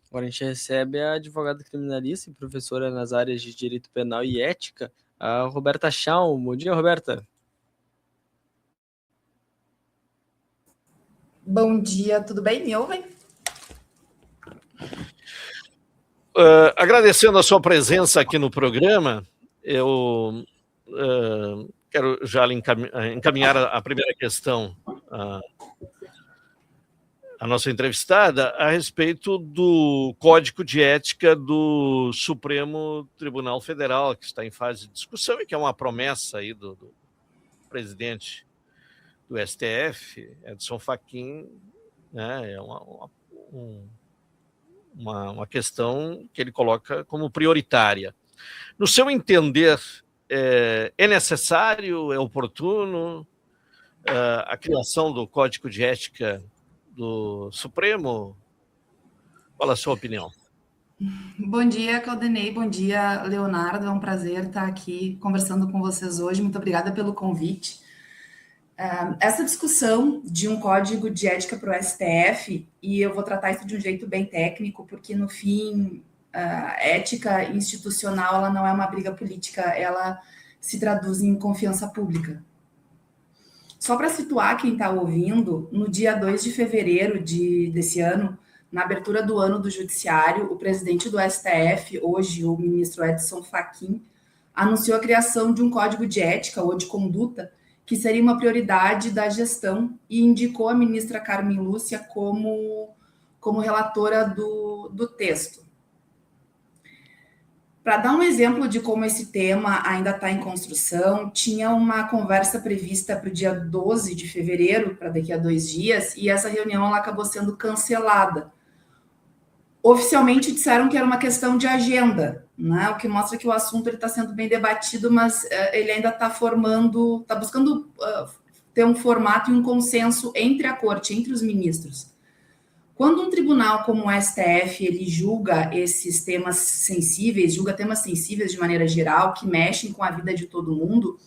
Agora a gente recebe a advogada criminalista e professora nas áreas de Direito Penal e Ética, a Roberta Schaum. Bom dia, Roberta. Bom dia, tudo bem? Me ouvem? Agradecendo a sua presença aqui no programa, eu quero já encaminhar a primeira questão à nossa entrevistada a respeito do Código de Ética do Supremo Tribunal Federal, que está em fase de discussão e que é uma promessa aí do presidente do STF, Edson Fachin, né, é uma questão que ele coloca como prioritária. No seu entender, é necessário, é oportuno a criação do Código de Ética do Supremo? Qual a sua opinião? Bom dia, Claudinei. Bom dia, Leonardo. É um prazer estar aqui conversando com vocês hoje. Muito obrigada pelo convite. Essa discussão de um código de ética para o STF, e eu vou tratar isso de um jeito bem técnico, porque no fim, a ética institucional ela não é uma briga política, ela se traduz em confiança pública. Só para situar quem está ouvindo, no dia 2 de fevereiro desse ano, na abertura do ano do Judiciário, o presidente do STF, hoje o ministro Edson Fachin, anunciou a criação de um código de ética ou de conduta que seria uma prioridade da gestão e indicou a ministra Carmen Lúcia como relatora do texto. Para dar um exemplo de como esse tema ainda está em construção, tinha uma conversa prevista para o dia 12 de fevereiro, para daqui a 2 dias, e essa reunião ela acabou sendo cancelada. Oficialmente disseram que era uma questão de agenda, né? O que mostra que o assunto está sendo bem debatido, mas ele ainda está buscando ter um formato e um consenso entre a corte, entre os ministros. Quando um tribunal como o STF ele julga esses temas sensíveis, julga temas sensíveis de maneira geral, que mexem com a vida de todo mundo,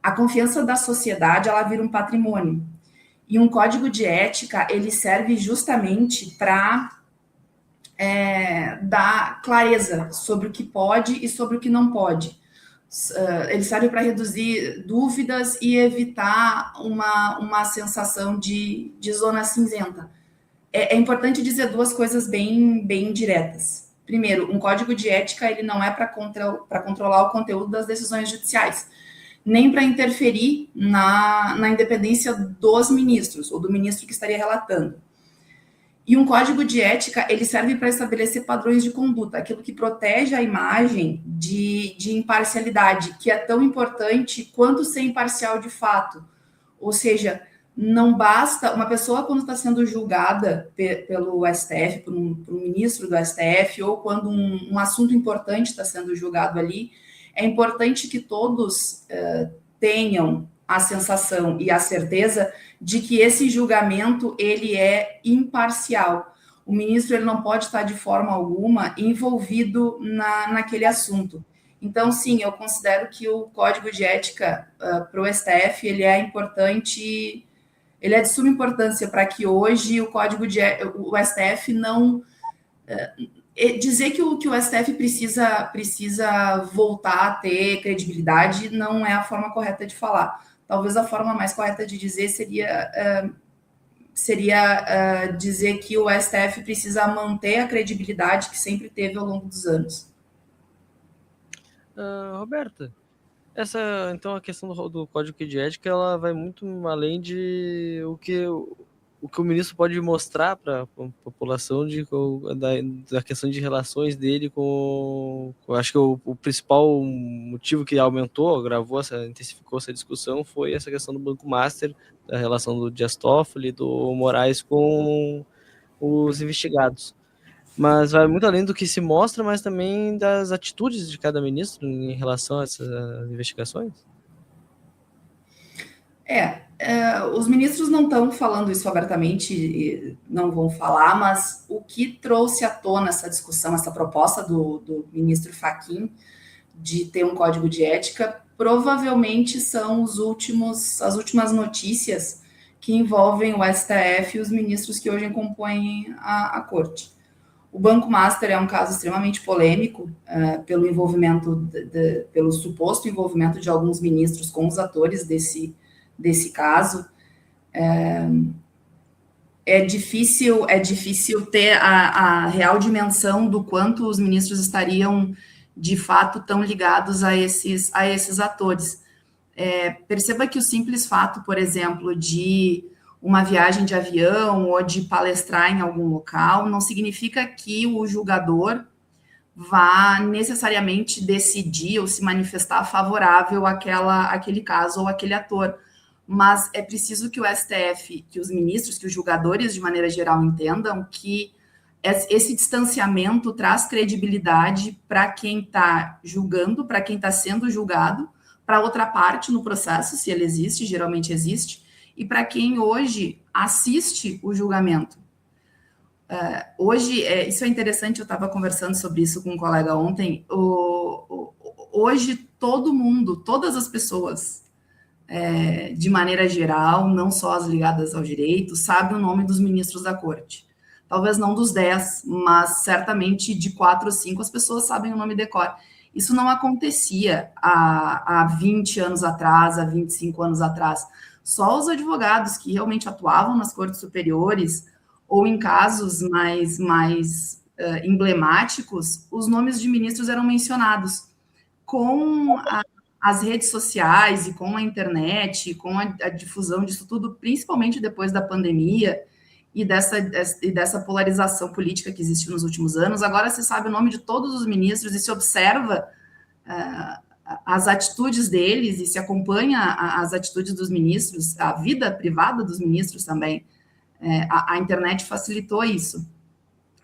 a confiança da sociedade ela vira um patrimônio. E um código de ética ele serve justamente para dar clareza sobre o que pode e sobre o que não pode. Ele serve para reduzir dúvidas e evitar uma sensação de zona cinzenta. É importante dizer duas coisas bem diretas. Primeiro, um código de ética ele não é para controlar o conteúdo das decisões judiciais, nem para interferir na independência dos ministros, ou do ministro que estaria relatando. E um código de ética, ele serve para estabelecer padrões de conduta, aquilo que protege a imagem de imparcialidade, que é tão importante quanto ser imparcial de fato. Ou seja, não basta uma pessoa quando está sendo julgada pelo STF, por um ministro do STF, ou quando um assunto importante está sendo julgado ali, é importante que todos tenham a sensação e a certeza de que esse julgamento ele é imparcial. O ministro ele não pode estar de forma alguma envolvido naquele assunto. Então, sim, eu considero que o Código de Ética para o STF ele é importante, ele é de suma importância para que hoje o STF não dizer que o STF precisa voltar a ter credibilidade não é a forma correta de falar. Talvez a forma mais correta de dizer seria dizer que o STF precisa manter a credibilidade que sempre teve ao longo dos anos. Roberta, então a questão do Código de Ética ela vai muito além de o que o ministro pode mostrar para a população da questão de relações dele com acho que o principal motivo que intensificou essa discussão foi essa questão do Banco Master, da relação do Dias Toffoli e do Moraes com os investigados. Mas vai muito além do que se mostra, mas também das atitudes de cada ministro em relação a essas investigações? Os ministros não estão falando isso abertamente, não vão falar, mas o que trouxe à tona essa discussão, essa proposta do ministro Fachin de ter um código de ética, provavelmente são as últimas notícias que envolvem o STF e os ministros que hoje compõem a corte. O Banco Master é um caso extremamente polêmico, pelo envolvimento, pelo suposto envolvimento de alguns ministros com os atores desse caso. É difícil ter a real dimensão do quanto os ministros estariam, de fato, tão ligados a esses atores. Perceba que o simples fato, por exemplo, de uma viagem de avião ou de palestrar em algum local, não significa que o julgador vá necessariamente decidir ou se manifestar favorável àquele caso ou àquele ator. Mas é preciso que o STF, que os ministros, que os julgadores, de maneira geral, entendam que esse distanciamento traz credibilidade para quem está julgando, para quem está sendo julgado, para outra parte no processo, se ele existe, geralmente existe, e para quem hoje assiste o julgamento. Hoje, isso é interessante, eu estava conversando sobre isso com um colega ontem, hoje todo mundo, todas as pessoas, de maneira geral, não só as ligadas ao direito, sabem o nome dos ministros da corte. Talvez não dos 10, mas certamente de 4 ou 5 as pessoas sabem o nome de cor. Isso não acontecia há 20 anos atrás, há 25 anos atrás. Só os advogados que realmente atuavam nas cortes superiores ou em casos mais emblemáticos, os nomes de ministros eram mencionados. Com as redes sociais e com a internet, com a difusão disso tudo, principalmente depois da pandemia e dessa polarização política que existiu nos últimos anos, agora se sabe o nome de todos os ministros e se observa as atitudes deles e se acompanha as atitudes dos ministros, a vida privada dos ministros também. A internet facilitou isso.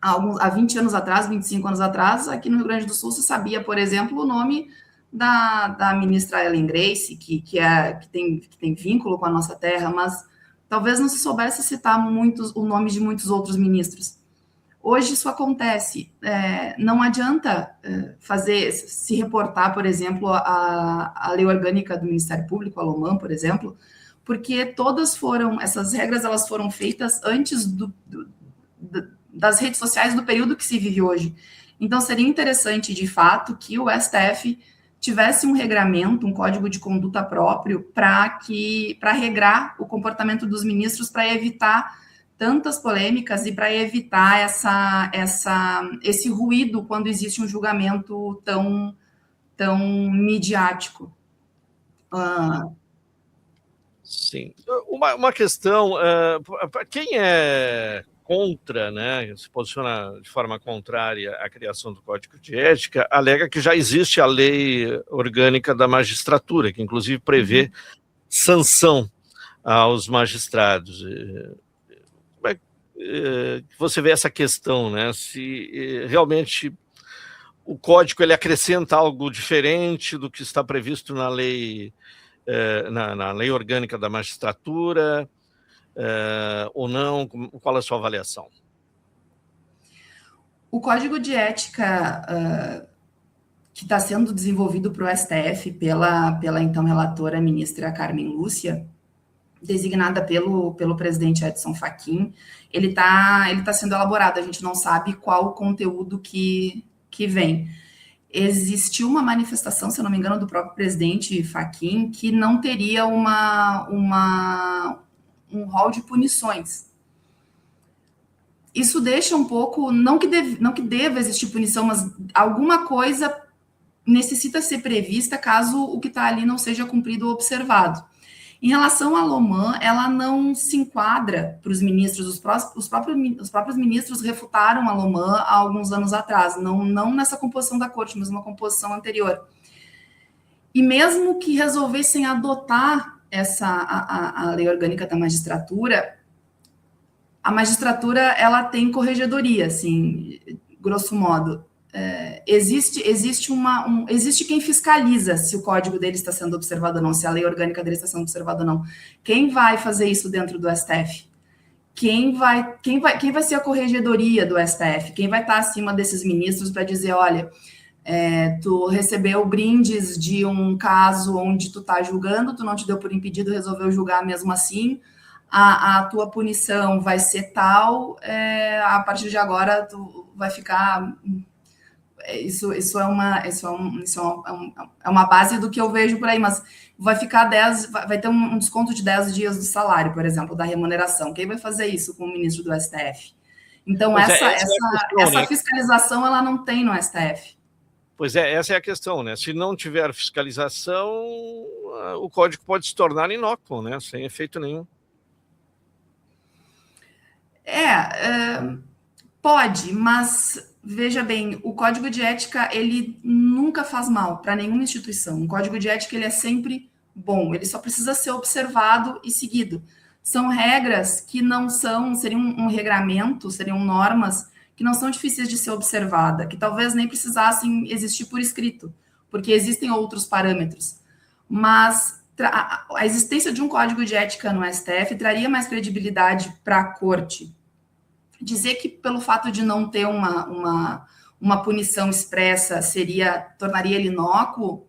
Há 20 anos atrás, 25 anos atrás, aqui no Rio Grande do Sul, se sabia, por exemplo, o nome da ministra Ellen Grace, que tem vínculo com a nossa terra, mas talvez não se soubesse citar o nome de muitos outros ministros. Hoje isso acontece. Não adianta se reportar, por exemplo, a lei orgânica do Ministério Público, a LOMAN, por exemplo, porque essas regras elas foram feitas antes das redes sociais do período que se vive hoje. Então, seria interessante, de fato, que o STF tivesse um regramento, um código de conduta próprio para regrar o comportamento dos ministros, para evitar tantas polêmicas e para evitar esse ruído quando existe um julgamento tão midiático. Sim. Uma questão, para quem é contra, né, se posiciona de forma contrária à criação do Código de Ética, alega que já existe a lei orgânica da magistratura, que inclusive prevê sanção aos magistrados. Como é que você vê essa questão, né? Se realmente o Código ele acrescenta algo diferente do que está previsto na lei, na lei orgânica da magistratura, ou não? Qual é a sua avaliação? O Código de Ética que está sendo desenvolvido para o STF pela então relatora ministra Carmen Lúcia, designada pelo presidente Edson Fachin, ele tá sendo elaborado, a gente não sabe qual o conteúdo que vem. Existiu uma manifestação, se eu não me engano, do próprio presidente Fachin, que não teria um rol de punições. Isso deixa um pouco, não que deva existir punição, mas alguma coisa necessita ser prevista caso o que está ali não seja cumprido ou observado. Em relação à LOMAN, ela não se enquadra para os ministros, os próprios ministros refutaram a LOMAN há alguns anos atrás, não nessa composição da corte, mas uma composição anterior. E mesmo que resolvessem adotar a lei orgânica da magistratura, a magistratura ela tem corregedoria, assim, grosso modo. Existe quem fiscaliza se o código dele está sendo observado ou não, se a lei orgânica dele está sendo observada ou não. Quem vai fazer isso dentro do STF? Quem vai ser a corregedoria do STF? Quem vai estar acima desses ministros para dizer, olha, tu recebeu brindes de um caso onde tu está julgando, tu não te deu por impedido, resolveu julgar mesmo assim, a tua punição vai ser tal, a partir de agora tu vai ficar. Isso é uma base do que eu vejo por aí, mas vai ficar 10, vai ter um desconto de 10 dias do salário, por exemplo, da remuneração. Quem vai fazer isso com o ministro do STF? Então, essa fiscalização ela não tem no STF. Pois é, essa é a questão, né? Se não tiver fiscalização, o código pode se tornar inócuo, né? Sem efeito nenhum. Pode, mas veja bem, o código de ética ele nunca faz mal para nenhuma instituição. O código de ética ele é sempre bom, ele só precisa ser observado e seguido. São regras que não seriam um regramento, seriam normas que não são difíceis de ser observada, que talvez nem precisassem existir por escrito, porque existem outros parâmetros. Mas a existência de um código de ética no STF traria mais credibilidade para a corte. Dizer que pelo fato de não ter uma punição expressa tornaria ele inócuo,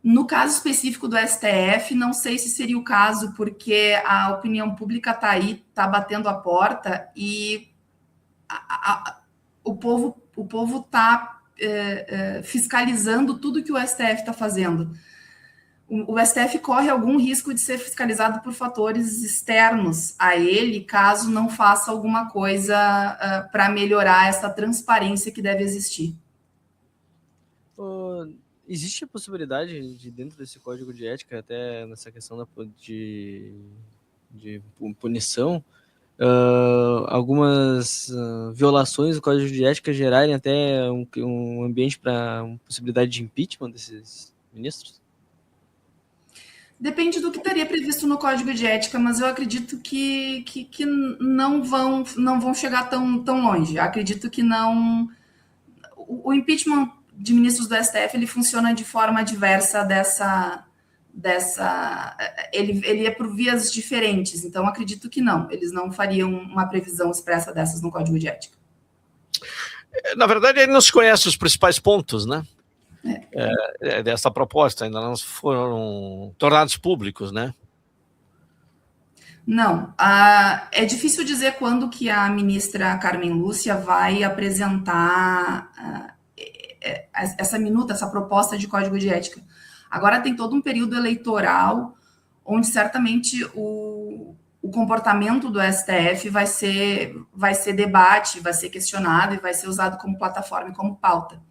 no caso específico do STF, não sei se seria o caso, porque a opinião pública está aí, está batendo a porta, e o povo está fiscalizando tudo que o STF está fazendo. O STF corre algum risco de ser fiscalizado por fatores externos a ele, caso não faça alguma coisa para melhorar essa transparência que deve existir. Existe a possibilidade de, dentro desse código de ética, até nessa questão de punição, algumas violações do código de ética gerarem até um ambiente para uma possibilidade de impeachment desses ministros? Depende do que estaria previsto no código de ética, mas eu acredito que não vão chegar tão longe. Acredito que não. O impeachment de ministros do STF ele funciona de forma diversa ele é por vias diferentes, então acredito que não. Eles não fariam uma previsão expressa dessas no código de ética. Na verdade, ele não se conhece os principais pontos, né? Dessa proposta, ainda não foram tornados públicos, né? Não, é difícil dizer quando que a ministra Carmen Lúcia vai apresentar essa proposta de código de ética. Agora tem todo um período eleitoral onde certamente o comportamento do STF vai ser debate, vai ser questionado e vai ser usado como plataforma e como pauta.